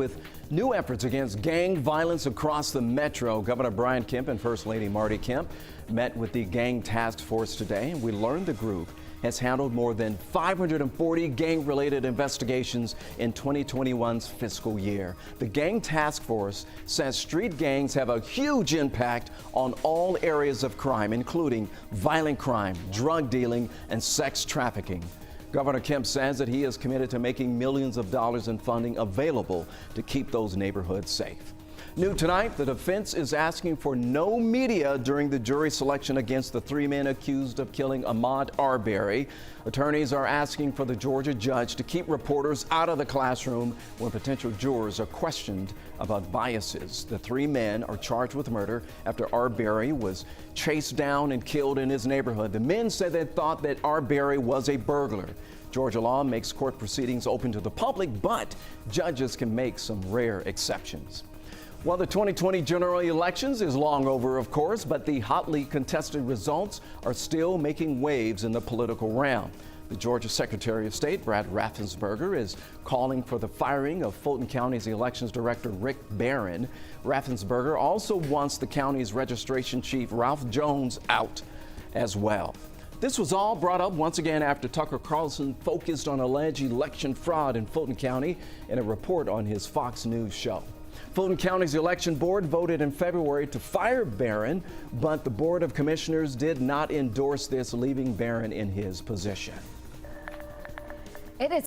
With new efforts against gang violence across the metro, Governor Brian Kemp and First Lady Marty Kemp met with the gang task force today. We learned the group has handled more than 540 gang-related investigations in 2021's fiscal year. The gang task force says street gangs have a huge impact on all areas of crime, including violent crime, drug dealing, and sex trafficking. Governor Kemp says that he is committed to making millions of dollars in funding available to keep those neighborhoods safe. New tonight, the defense is asking for no media during the jury selection against the three men accused of killing Ahmaud Arbery. Attorneys are asking for the Georgia judge to keep reporters out of the classroom when potential jurors are questioned about biases. The three men are charged with murder after Arbery was chased down and killed in his neighborhood. The men said they thought that Arbery was a burglar. Georgia law makes court proceedings open to the public, but judges can make some rare exceptions. Well, the 2020 general elections is long over, of course, but the hotly contested results are still making waves in the political realm. The Georgia Secretary of State, Brad Raffensperger, is calling for the firing of Fulton County's elections director, Rick Barron. Raffensperger also wants the county's registration chief, Ralph Jones, out as well. This was all brought up once again after Tucker Carlson focused on alleged election fraud in Fulton County in a report on his Fox News show. Fulton County's election board voted in February to fire Barron, but the Board of Commissioners did not endorse this, leaving Barron in his position. It is